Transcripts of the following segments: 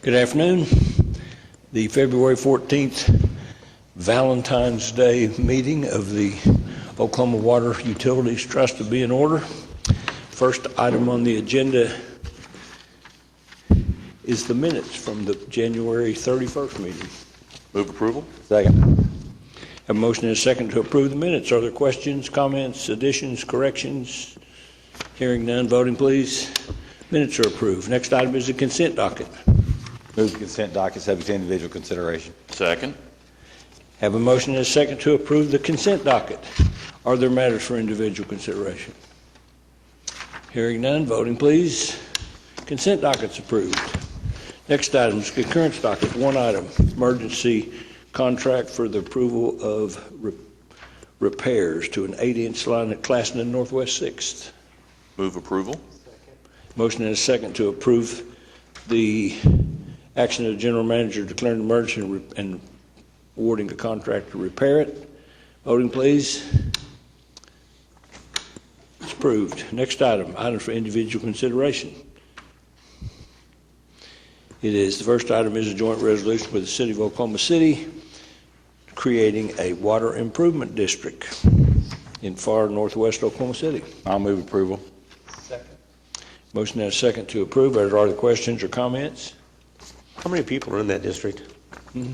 Good afternoon. The February 14th Valentine's Day meeting of the Oklahoma Water Utilities Trust will be in order. First item on the agenda is the minutes from the January 31st meeting. Move approval. Second. Have a motion and a second to approve the minutes. Are there questions, comments, additions, corrections? Hearing none, voting please. Minutes are approved. Next item is the consent docket. Move the consent docket subject to individual consideration. Second. Have a motion and a second to approve the consent docket. Are there matters for individual consideration? Hearing none, voting please. Consent docket's approved. Next item is concurrence docket. One item, emergency contract for the approval of repairs to an 8-inch line at Classton Northwest 6th. Move approval. Motion and a second to approve the action of the general manager declaring an emergency and awarding the contract to repair it. Voting please. It's approved. Next item, items for individual consideration. The first item is a joint resolution with the City of Oklahoma City creating a water improvement district in far northwest Oklahoma City. I'll move approval. Second. Motion and a second to approve. Are there questions or comments? How many people are in that district? I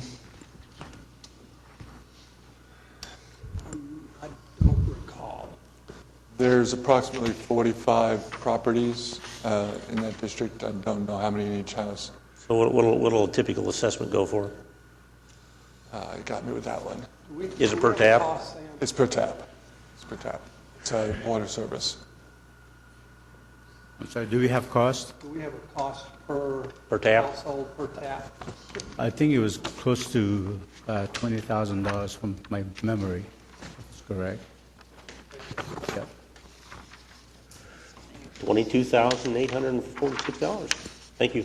don't recall. There's approximately 45 properties in that district. I don't know how many in each house. So what'll a typical assessment go for? You got me with that one. Is it per tap? It's per tap. It's per tap. It's a water service. I'm sorry, do we have cost? Do we have a cost per tap? household per tap? I think it was close to $20,000 from my memory. That's correct. Yep. $22,846. Thank you.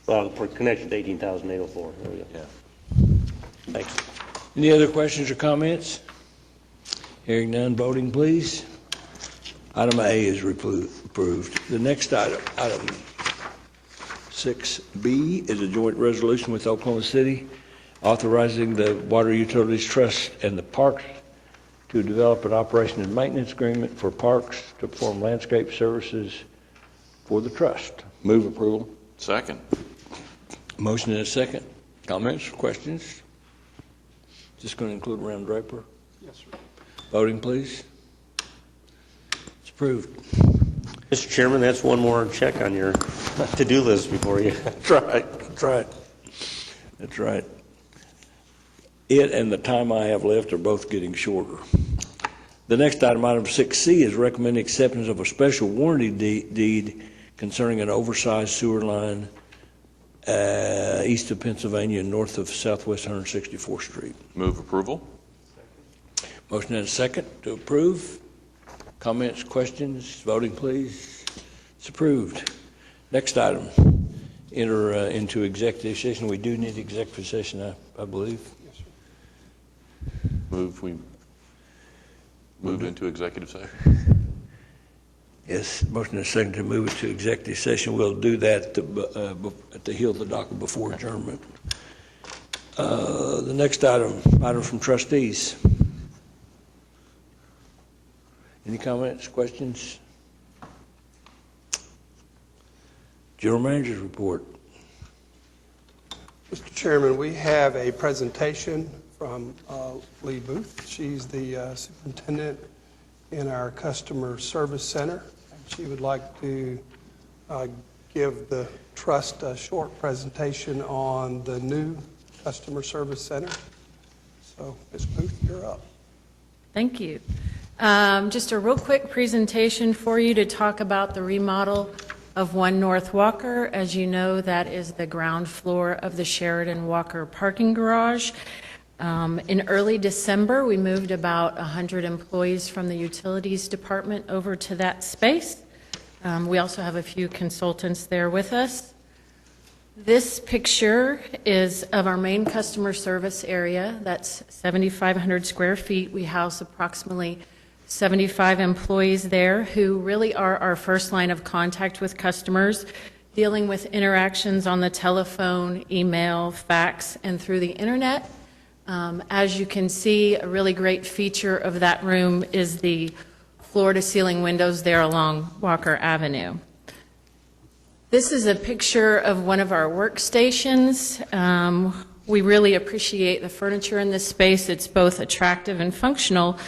For connection to 18,804. There we go. Yeah. Thanks. Any other questions or comments? Hearing none, voting please. Item A is approved. The next item, item 6B, is a joint resolution with Oklahoma City authorizing the Water Utilities Trust and the Parks to develop an operation and maintenance agreement for parks to perform landscape services for the trust. Move approval. Second. Motion and a second. Comments or questions? Just going to include Ram Draper. Yes, sir. Voting please. It's approved. Mr. Chairman, that's one more check on your to-do list before you. That's right. That's right. That's right. It and the time I have left are both getting shorter. The next item, item 6C, is recommending acceptance of a special warranty deed concerning an oversized sewer line east of Pennsylvania and north of Southwest 164th Street. Move approval. Motion and a second to approve. Comments, questions, voting please. It's approved. Next item, enter into executive session. We do need executive session, I believe. Yes, sir. We move into executive session. Yes, motion and a second to move it to executive session. We'll do that at the heel of the docket before adjournment. The next item from trustees. Any comments, questions? General Manager's report. Mr. Chairman, we have a presentation from Lee Booth. She's the superintendent in our customer service center. She would like to give the trust a short presentation on the new customer service center. So, Ms. Booth, you're up. Thank you. Just a real quick presentation for you to talk about the remodel of 1 North Walker. As you know, that is the ground floor of the Sheridan Walker parking garage. In early December, we moved about 100 employees from the utilities department over to that space. We also have a few consultants there with us. This picture is of our main customer service area. That's 7,500 square feet. We house approximately 75 employees there who really are our first line of contact with customers dealing with interactions on the telephone, email, fax, and through the internet. As you can see, a really great feature of that room is the floor-to-ceiling windows there along Walker Avenue. This is a picture of one of our workstations. We really appreciate the furniture in this space. It's both attractive and functional.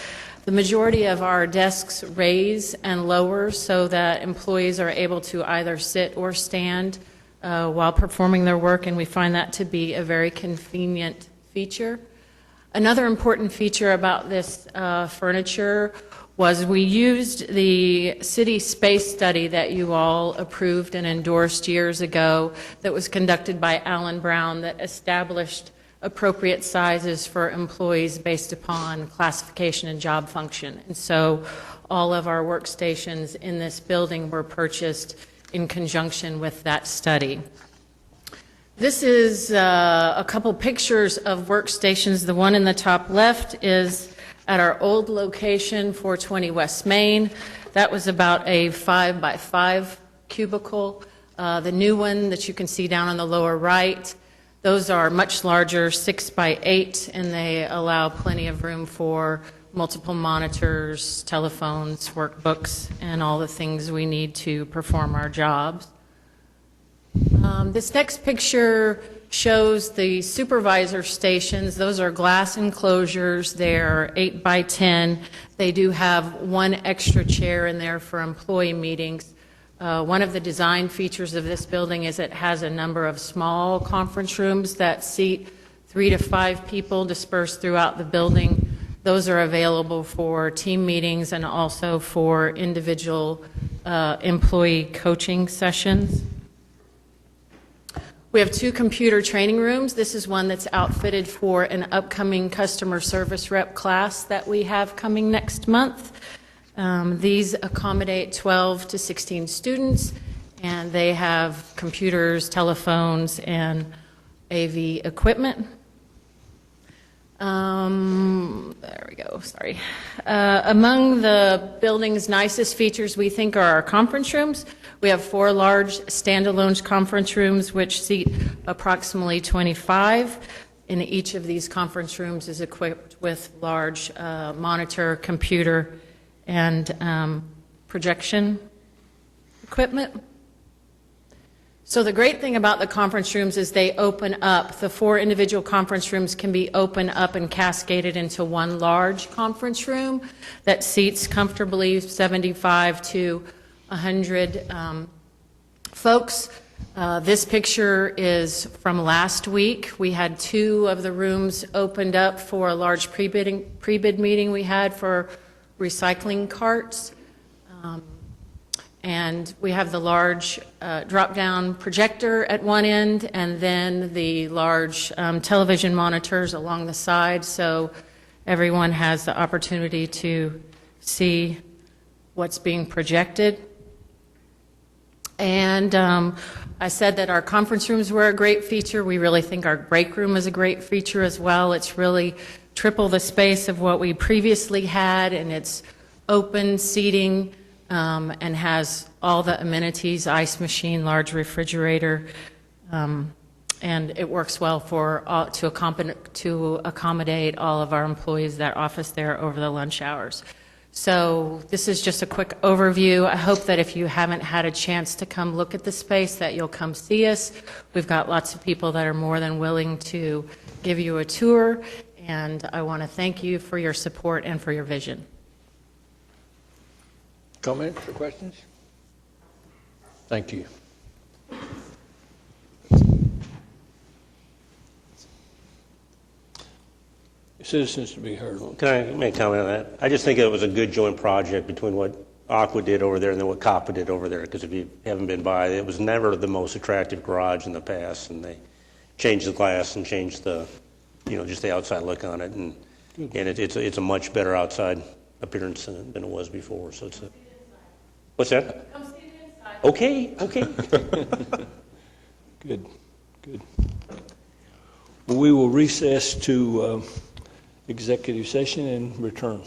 The majority of our desks raise and lower so that employees are able to either sit or stand while performing their work, and we find that to be a very convenient feature. Another important feature about this furniture was we used the city space study that you all approved and endorsed years ago that was conducted by Allen Brown that established appropriate sizes for employees based upon classification and job function. And so all of our workstations in this building were purchased in conjunction with that study. This is a couple pictures of workstations. The one in the top left is at our old location, 420 West Main. That was about a 5x5 cubicle. The new one that you can see down on the lower right, those are much larger, 6x8, and they allow plenty of room for multiple monitors, telephones, workbooks, and all the things we need to perform our jobs. This next picture shows the supervisor stations. Those are glass enclosures. They're 8x10. They do have one extra chair in there for employee meetings. One of the design features of this building is it has a number of small conference rooms that seat 3 to 5 people dispersed throughout the building. Those are available for team meetings and also for individual employee coaching sessions. We have 2 computer training rooms. This is one that's outfitted for an upcoming customer service rep class that we have coming next month. These accommodate 12 to 16 students, and they have computers, telephones, and AV equipment. There we go, sorry. Among the building's nicest features, we think, are our conference rooms. We have 4 large standalone conference rooms which seat approximately 25. And each of these conference rooms is equipped with large monitor, computer, and projection equipment. So the great thing about the conference rooms is they open up. The 4 individual conference rooms can be opened up and cascaded into one large conference room that seats comfortably 75 to 100 folks. This picture is from last week. We had 2 of the rooms opened up for a large pre-bid meeting we had for recycling carts. And we have the large drop-down projector at one end and then the large television monitors along the side, so everyone has the opportunity to see what's being projected. And I said that our conference rooms were a great feature. We really think our break room is a great feature as well. It's really triple the space of what we previously had, and it's open seating, and has all the amenities, ice machine, large refrigerator, and it works well to accommodate all of our employees that office there over the lunch hours. So this is just a quick overview. I hope that if you haven't had a chance to come look at the space, that you'll come see us. We've got lots of people that are more than willing to give you a tour, and I want to thank you for your support and for your vision. Comments or questions? Thank you. Citizens to be heard. Can I make a comment on that? I just think it was a good joint project between what Aqua did over there and then what COPPA did over there, because if you haven't been by, it was never the most attractive garage in the past, and they changed the glass and changed the, just the outside look on it, and it's a much better outside appearance than it was before. So it's a. What's that? Come see the inside. Okay. Good. Well, we will recess to executive session and return.